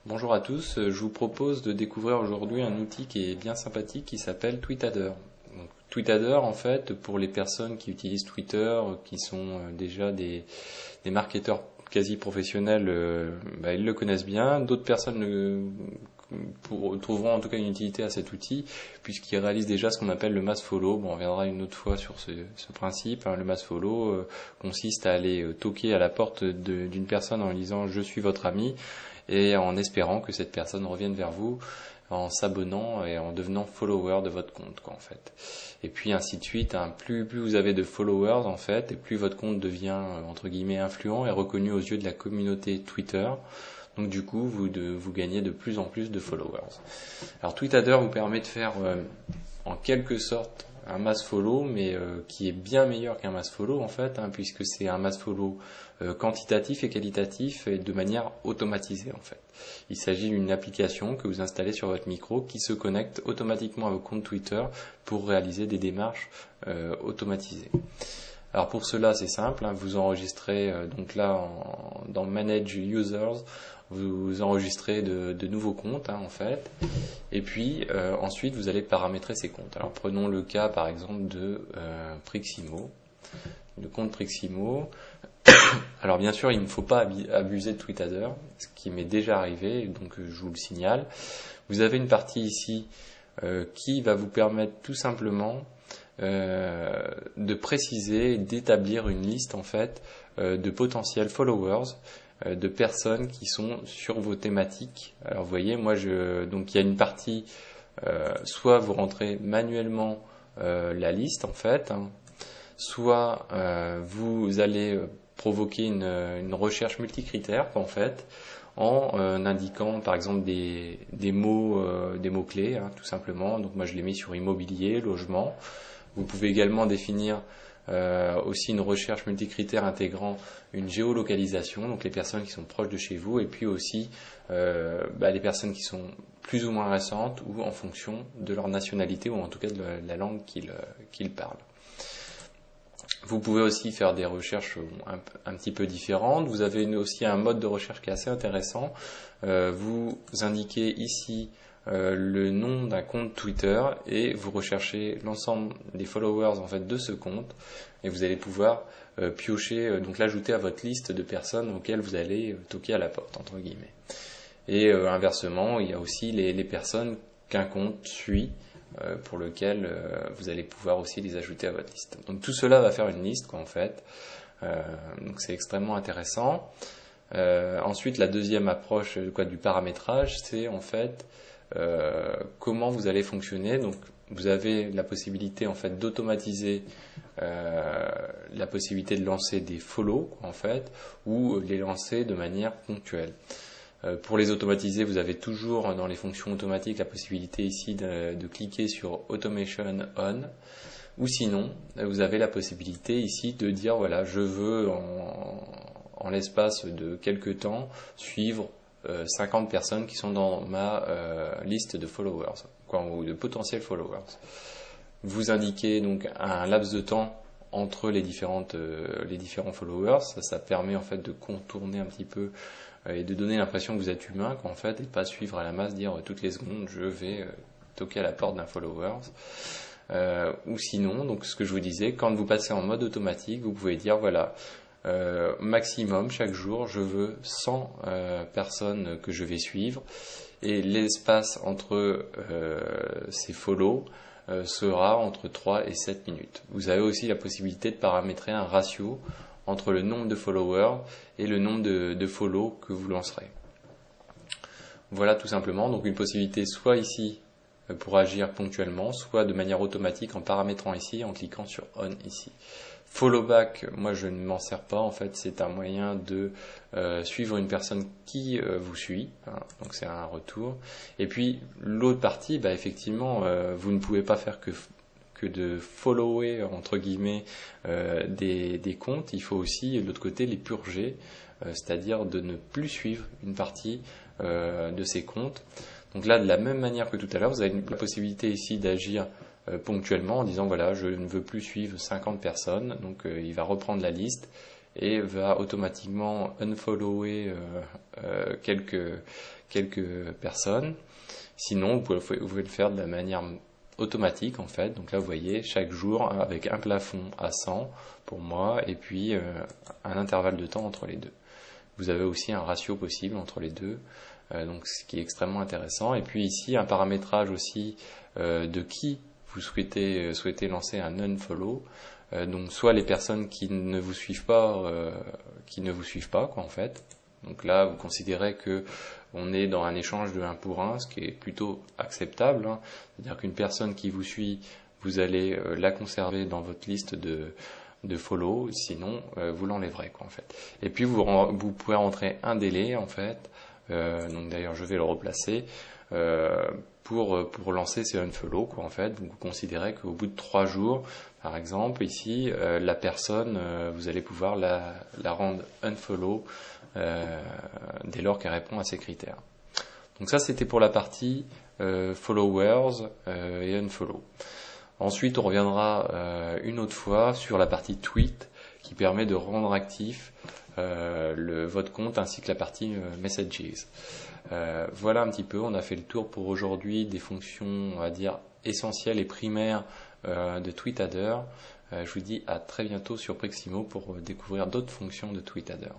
Bonjour à tous, je vous propose de découvrir aujourd'hui un outil qui est bien sympathique qui s'appelle Tweetadder. Donc, Tweetadder, en fait, pour les personnes qui utilisent Twitter, qui sont déjà des marketeurs quasi professionnels, ils le connaissent bien. D'autres personnes trouveront en tout cas une utilité à cet outil, puisqu'il réalise déjà ce qu'on appelle le mass follow. Bon, on reviendra une autre fois sur ce principe. Le mass follow consiste à aller toquer à la porte d'une personne en disant « je suis votre ami » et en espérant que cette personne revienne vers vous en s'abonnant et en devenant follower de votre compte, en fait. Et puis ainsi de suite, plus vous avez de followers, en fait, et plus votre compte devient, entre guillemets, influent et reconnu aux yeux de la communauté Twitter. Donc du coup, vous gagnez de plus en plus de followers. Alors Tweetadder vous permet de faire, en quelque sorte, un mass follow, mais qui est bien meilleur qu'un mass follow, en fait, puisque c'est un mass follow quantitatif et qualitatif et de manière automatisée, en fait. Il s'agit d'une application que vous installez sur votre micro qui se connecte automatiquement à vos comptes Twitter pour réaliser des démarches automatisées. Alors pour cela, c'est simple, vous enregistrez donc là dans Manage Users, vous enregistrez de nouveaux comptes, en fait, et puis ensuite vous allez paramétrer ces comptes. Alors prenons le cas par exemple de Priximo, le compte Priximo. Alors bien sûr, il ne faut pas abuser de Tweetadder, ce qui m'est déjà arrivé, donc je vous le signale. Vous avez une partie ici qui va vous permettre tout simplement de préciser et d'établir une liste en fait de potentiels followers, de personnes qui sont sur vos thématiques. Alors vous voyez, donc il y a une partie, soit vous rentrez manuellement la liste en fait, soit vous allez provoquer une recherche multicritère en fait, en indiquant par exemple des mots-clés, tout simplement. Donc moi je l'ai mis sur immobilier, logement. Vous pouvez également définir aussi une recherche multicritère intégrant une géolocalisation, donc les personnes qui sont proches de chez vous, et puis aussi les personnes qui sont plus ou moins récentes ou en fonction de leur nationalité ou en tout cas de la langue qu'ils parlent. Vous pouvez aussi faire des recherches un petit peu différentes. Vous avez aussi un mode de recherche qui est assez intéressant. Vous indiquez ici le nom d'un compte Twitter et vous recherchez l'ensemble des followers en fait de ce compte et vous allez pouvoir piocher, donc l'ajouter à votre liste de personnes auxquelles vous allez toquer à la porte entre guillemets. Et inversement, il y a aussi les personnes qu'un compte suit pour lequel vous allez pouvoir aussi les ajouter à votre liste. Donc tout cela va faire une liste en fait. Donc c'est extrêmement intéressant. Ensuite, la deuxième approche du paramétrage, c'est en fait comment vous allez fonctionner. Donc vous avez la possibilité en fait d'automatiser la possibilité de lancer des follow en fait ou les lancer de manière ponctuelle. Pour les automatiser, vous avez toujours dans les fonctions automatiques la possibilité ici de cliquer sur Automation On, ou sinon vous avez la possibilité ici de dire voilà, je veux en l'espace de quelques temps suivre 50 personnes qui sont dans ma liste de followers, ou de potentiels followers. Vous indiquez donc un laps de temps entre les différents followers, ça permet en fait de contourner un petit peu et de donner l'impression que vous êtes humain, qu'en fait, et pas suivre à la masse, dire toutes les secondes je vais toquer à la porte d'un follower. Ou sinon, donc ce que je vous disais, quand vous passez en mode automatique, vous pouvez dire voilà, maximum chaque jour, je veux 100 personnes que je vais suivre, et l'espace entre ces follow sera entre 3 et 7 minutes. Vous avez aussi la possibilité de paramétrer un ratio entre le nombre de followers et le nombre de follow que vous lancerez. Voilà tout simplement, donc une possibilité soit ici pour agir ponctuellement, soit de manière automatique en paramétrant ici, en cliquant sur On ici. Follow back, moi je ne m'en sers pas, en fait c'est un moyen de suivre une personne qui vous suit, donc c'est un retour. Et puis l'autre partie, effectivement, vous ne pouvez pas faire que de follower entre guillemets des comptes, il faut aussi de l'autre côté les purger, c'est-à-dire de ne plus suivre une partie de ces comptes. Donc là, de la même manière que tout à l'heure, vous avez la possibilité ici d'agir ponctuellement en disant voilà, je ne veux plus suivre 50 personnes, donc il va reprendre la liste et va automatiquement unfollower quelques personnes. Sinon, vous pouvez le faire de la manière automatique en fait. Donc là, vous voyez, chaque jour avec un plafond à 100 pour moi et puis un intervalle de temps entre les deux. Vous avez aussi un ratio possible entre les deux, donc ce qui est extrêmement intéressant. Et puis ici, un paramétrage aussi de qui vous souhaitez lancer un unfollow. Donc soit les personnes qui ne vous suivent pas, quoi en fait. Donc là, vous considérez que on est dans un échange de 1 pour 1, ce qui est plutôt acceptable. Hein. C'est-à-dire qu'une personne qui vous suit, vous allez la conserver dans votre liste de follow, sinon vous l'enlèverez quoi en fait. Et puis vous pouvez rentrer un délai en fait. Donc d'ailleurs, je vais le replacer. Pour lancer ces unfollow quoi en fait. Vous considérez qu'au bout de 3 jours, par exemple, ici, la personne, vous allez pouvoir la rendre unfollow dès lors qu'elle répond à ces critères. Donc ça, c'était pour la partie followers et unfollow. Ensuite, on reviendra une autre fois sur la partie tweet qui permet de rendre actif votre compte ainsi que la partie messages. Voilà un petit peu, on a fait le tour pour aujourd'hui des fonctions, on va dire, essentielles et primaires de TweetAdder. Je vous dis à très bientôt sur Preximo pour découvrir d'autres fonctions de TweetAdder.